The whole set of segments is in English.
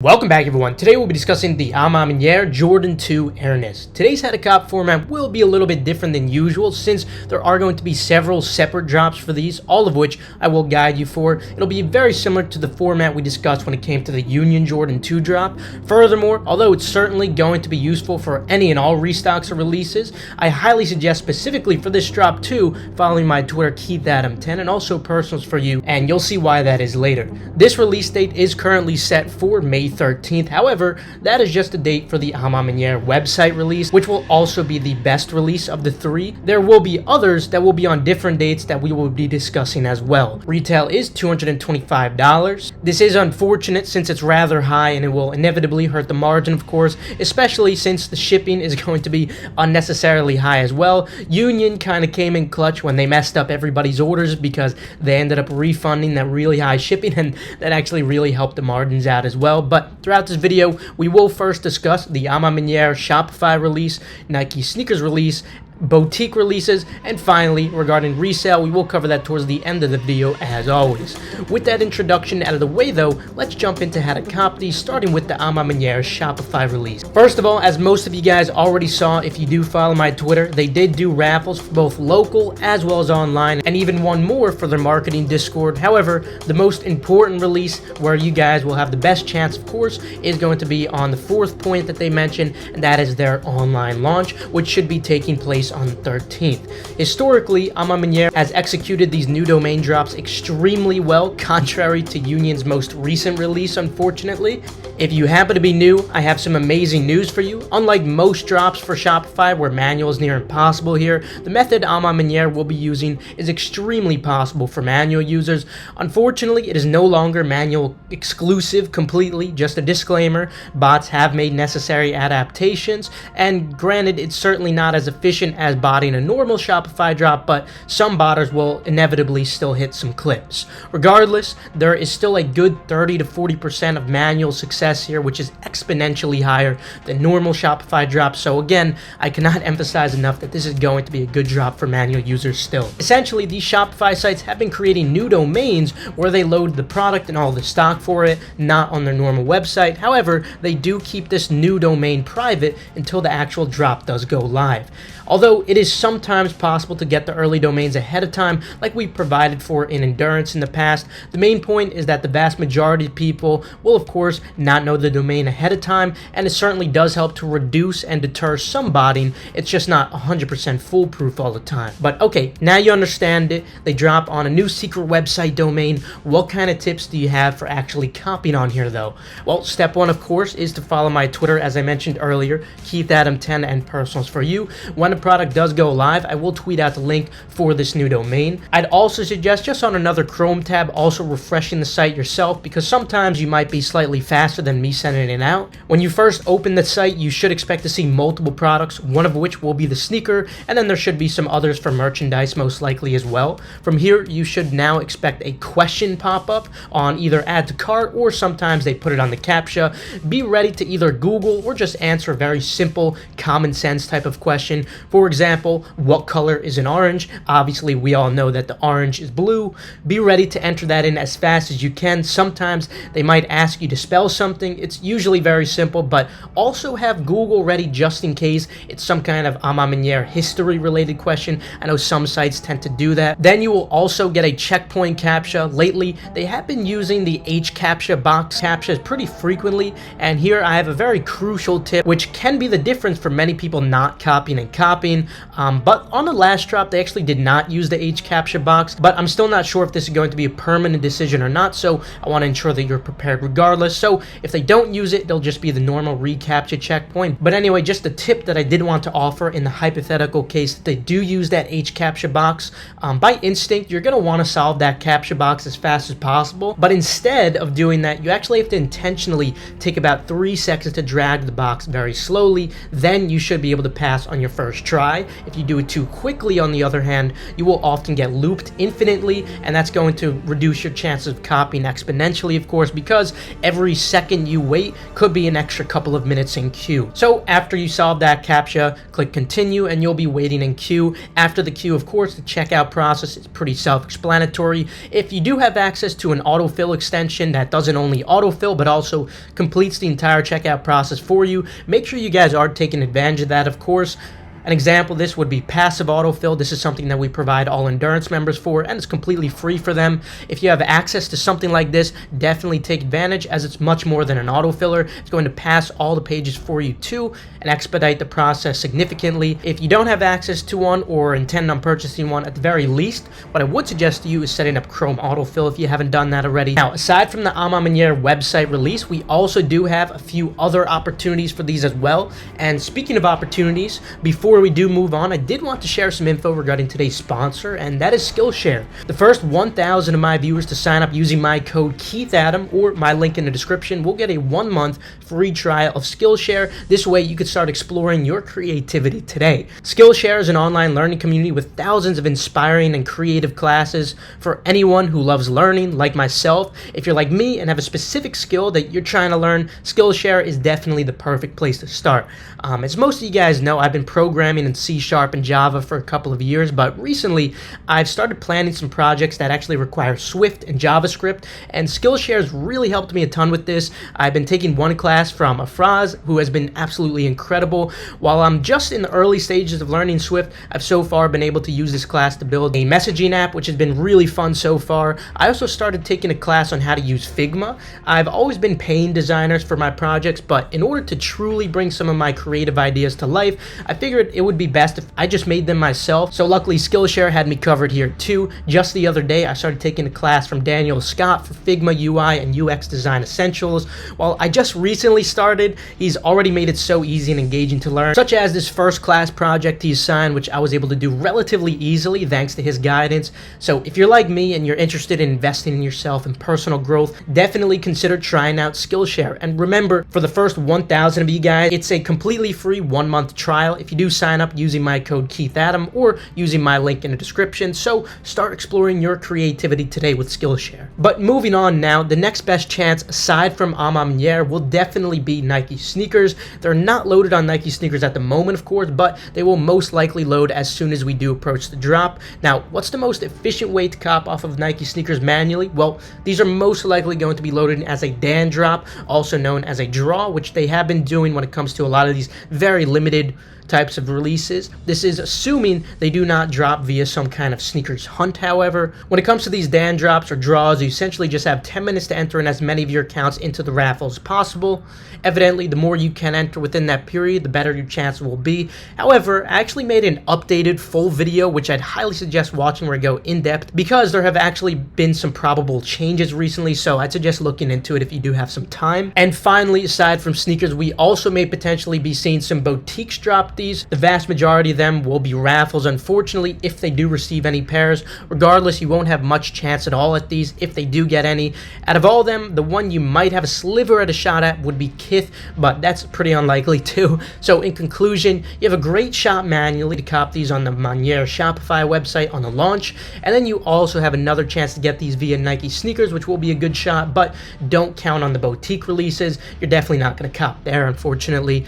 Welcome back everyone. Today we'll be discussing the A Ma Maniere Jordan 2 Airness. Today's head of cop format will be a little bit different than usual since there are going to be several separate drops for these, all of which I will guide you for. It'll be very similar to the format we discussed when it came to the Union Jordan 2 drop. Furthermore, although it's certainly going to be useful for any and all restocks or releases, I highly suggest specifically for this drop too, following my Twitter KeithAdam10 and also personals for you, and you'll see why that is later. This release date is currently set for May 13th. However, that is just a date for the A Ma Maniere website release, which will also be the best release of the three. There will be others that will be on different dates that we will be discussing as well. Retail is $225. This is unfortunate since it's rather high and it will inevitably hurt the margin, of course, especially since the shipping is going to be unnecessarily high as well. Union kind of came in clutch when they messed up everybody's orders because they ended up refunding that really high shipping, and that actually really helped the margins out as well. But throughout this video, we will first discuss the A Ma Maniere Shopify release, Nike sneakers release, boutique releases, and finally, regarding resale, we will cover that towards the end of the video as always. With that introduction out of the way though, let's jump into how to cop these, starting with the A Ma Maniere Shopify release. First of all, as most of you guys already saw, if you do follow my Twitter, they did do raffles for both local as well as online, and even one more for their marketing Discord. However, the most important release where you guys will have the best chance, of course, is going to be on the fourth point that they mentioned, and that is their online launch, which should be taking place on the 13th. Historically, A Ma Maniere has executed these new domain drops extremely well, contrary to Union's most recent release, unfortunately. If you happen to be new, I have some amazing news for you. Unlike most drops for Shopify, where manual is near impossible here, the method A Ma Maniere will be using is extremely possible for manual users. Unfortunately, it is no longer manual exclusive completely. Just a disclaimer, bots have made necessary adaptations, and granted, it's certainly not as efficient as botting a normal Shopify drop, but some botters will inevitably still hit some clips. Regardless, there is still a good 30 to 40% of manual success here, which is exponentially higher than normal Shopify drops. So again, I cannot emphasize enough that this is going to be a good drop for manual users still. Essentially, these Shopify sites have been creating new domains where they load the product and all the stock for it, not on their normal website. However, they do keep this new domain private until the actual drop does go live. Although it is sometimes possible to get the early domains ahead of time, like we provided for in Endurance in the past, the main point is that the vast majority of people will, of course, not know the domain ahead of time, and it certainly does help to reduce and deter some botting. It's just not 100% foolproof all the time. But okay, now you understand it. They drop on a new secret website domain. What kind of tips do you have for actually copying on here though? Well, step one, of course, is to follow my Twitter, as I mentioned earlier, KeithAdam10 and personals for you. When a product does go live, I will tweet out the link for this new domain. I'd also suggest just on another Chrome tab also refreshing the site yourself, because sometimes you might be slightly faster than me sending it out. When you first open the site, you should expect to see multiple products, one of which will be the sneaker, and then there should be some others for merchandise most likely as well. From here, you should now expect a question pop up on either add to cart, or sometimes they put it on the captcha. Be ready to either Google or just answer a very simple common sense type of question. For example, what color is an orange? Obviously, we all know that the orange is blue. Be ready to enter that in as fast as you can. Sometimes they might ask you to spell something. It's usually very simple, but also have Google ready just in case it's some kind of A Ma Maniere history related question. I know some sites tend to do that. Then you will also get a checkpoint captcha. Lately, they have been using the H captcha box captchas pretty frequently, and here I have a very crucial tip, which can be the difference for many people not copying and copying. But on the last drop, they actually did not use the H captcha box, but I'm still not sure if this is going to be a permanent decision or not, so I want to ensure that you're prepared regardless. So if they don't use it, they'll just be the normal reCAPTCHA checkpoint. But anyway, just a tip that I did want to offer in the hypothetical case that they do use that H captcha box. By instinct, you're going to want to solve that captcha box as fast as possible, but instead of doing that, you actually have to intentionally take about 3 seconds to drag the box very slowly. Then you should be able to pass on your first try. If you do it too quickly, on the other hand, you will often get looped infinitely, and that's going to reduce your chances of copying exponentially, of course, because every second second you wait could be an extra couple of minutes in queue. So after you solve that CAPTCHA, click continue and you'll be waiting in queue. After the queue, of course, the checkout process is pretty self-explanatory. If you do have access to an autofill extension that doesn't only autofill but also completes the entire checkout process for you, make sure you guys are taking advantage of that, of course. An example of this would be passive autofill. This is something that we provide all endurance members for, and it's completely free for them. If you have access to something like this, definitely take advantage, as it's much more than an autofiller. It's going to pass all the pages for you too and expedite the process significantly. If you don't have access to one or intend on purchasing one, at the very least, what I would suggest to you is setting up Chrome autofill if you haven't done that already. Now, aside from the A Ma Maniere website release, we also do have a few other opportunities for these as well. And speaking of opportunities, before we do move on, I did want to share some info regarding today's sponsor, and that is Skillshare. The first 1,000 of my viewers to sign up using my code KeithAdam or my link in the description will get a 1-month free trial of Skillshare. This way you can start exploring your creativity today. Skillshare is an online learning community with thousands of inspiring and creative classes for anyone who loves learning, like myself. If you're like me and have a specific skill that you're trying to learn, Skillshare is definitely the perfect place to start. As most of you guys know, I've been programming in C# and Java for a couple of years, but recently I've started planning some projects that actually require Swift and JavaScript, and Skillshare has really helped me a ton with this. I've been taking one class from Afraz, who has been absolutely incredible. While I'm just in the early stages of learning Swift, I've so far been able to use this class to build a messaging app, which has been really fun so far. I also started taking a class on how to use Figma. I've always been paying designers for my projects, but in order to truly bring some of my creative ideas to life, I figured it would be best if I just made them myself. So luckily Skillshare had me covered here too. Just the other day I started taking a class from Daniel Scott for Figma UI and UX design essentials. While I just recently started, he's already made it so easy and engaging to learn, such as this first class project he assigned, which I was able to do relatively easily thanks to his guidance. So if you're like me and you're interested in investing in yourself and personal growth, definitely consider trying out Skillshare. And remember, for the first 1,000 of you guys, it's a completely free 1-month trial if you do sign up using my code KeithAdam or using my link in the description. So start exploring your creativity today with Skillshare. But moving on now, the next best chance aside from A Ma Maniere will definitely be Nike sneakers. They're not loaded on Nike sneakers at the moment, of course, but they will most likely load as soon as we do approach the drop. Now, what's the most efficient way to cop off of Nike sneakers manually? Well, these are most likely going to be loaded as a Dan drop, also known as a draw, which they have been doing when it comes to a lot of these very limited types of releases. This is assuming they do not drop via some kind of sneakers hunt. However, when it comes to these Dan drops or draws, you essentially just have 10 minutes to enter in as many of your accounts into the raffle as possible. Evidently, the more you can enter within that period, the better your chance will be. However, I actually made an updated full video, which I'd highly suggest watching, where I go in depth, because there have actually been some probable changes recently, so I'd suggest looking into it if you do have some time. And finally, aside from sneakers, we also may potentially be seeing some boutiques drop these. The vast majority of them will be raffles, unfortunately, if they do receive any pairs. Regardless, you won't have much chance at all at these if they do get any. Out of all of them, the one you might have a sliver at a shot at would be Kith, but that's pretty unlikely too. So in conclusion, you have a great shot manually to cop these on the Maniere Shopify website on the launch, and then you also have another chance to get these via Nike sneakers, which will be a good shot, but don't count on the boutique releases. You're definitely not going to cop there, unfortunately.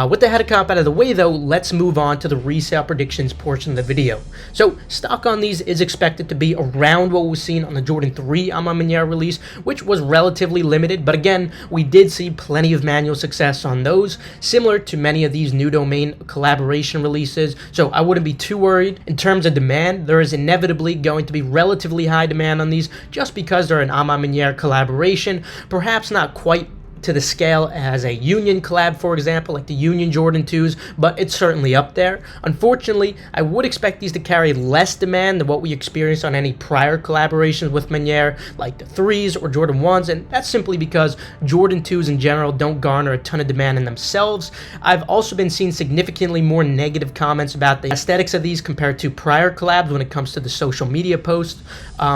With the head of cop out of the way though, let's move on to the resale predictions portion of the video. So stock on these is expected to be around what we've seen on the Jordan 3 A Ma Maniere release, which was relatively limited, but again, we did see plenty of manual success on those, similar to many of these new domain collaboration releases, so I wouldn't be too worried. In terms of demand, there is inevitably going to be relatively high demand on these just because they're an A Ma Maniere collaboration, perhaps not quite to the scale as a Union collab, for example, like the Union Jordan 2s, but it's certainly up there. Unfortunately, I would expect these to carry less demand than what we experienced on any prior collaborations with Maniere, like the 3s or Jordan 1s, and that's simply because Jordan 2s in general don't garner a ton of demand in themselves. I've also been seeing significantly more negative comments about the aesthetics of these compared to prior collabs when it comes to the social media posts.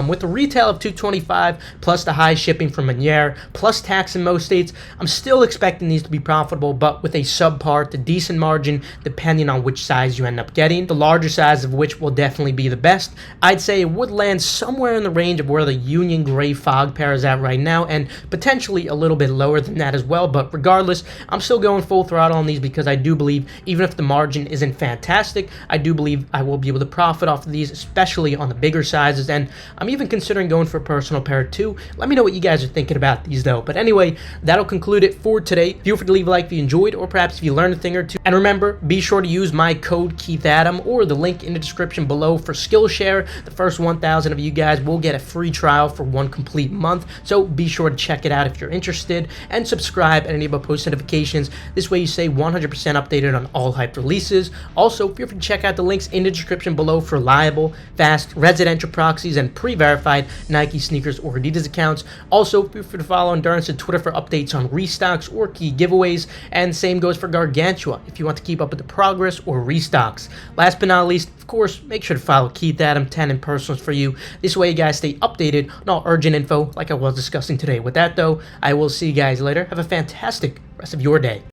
With the retail of $225 plus the high shipping from Maniere plus tax in most states, athletes. I'm still expecting these to be profitable, but with a subpar to decent margin depending on which size you end up getting. The larger size of which will definitely be the best. I'd say it would land somewhere in the range of where the Union Gray Fog pair is at right now, and potentially a little bit lower than that as well. But regardless, I'm still going full throttle on these because I do believe, even if the margin isn't fantastic, I do believe I will be able to profit off of these, especially on the bigger sizes. And I'm even considering going for a personal pair too. Let me know what you guys are thinking about these though. But anyway, that'll conclude it for today. Feel free to leave a like if you enjoyed, or perhaps if you learned a thing or two. And remember, be sure to use my code KeithAdam or the link in the description below for Skillshare. The first 1,000 of you guys will get a free trial for 1 complete month. So be sure to check it out if you're interested, and subscribe and enable post notifications. This way you stay 100% updated on all hype releases. Also, feel free to check out the links in the description below for reliable, fast, residential proxies and pre-verified Nike sneakers or Adidas accounts. Also, feel free to follow Endurance on Twitter for updates on restocks or key giveaways, and same goes for Gargantua if you want to keep up with the progress or restocks. Last but not least, of course, make sure to follow KeithAdam 10 in personals for you. This way you guys stay updated on all urgent info like I was discussing today. With that though, I will see you guys later. Have a fantastic rest of your day.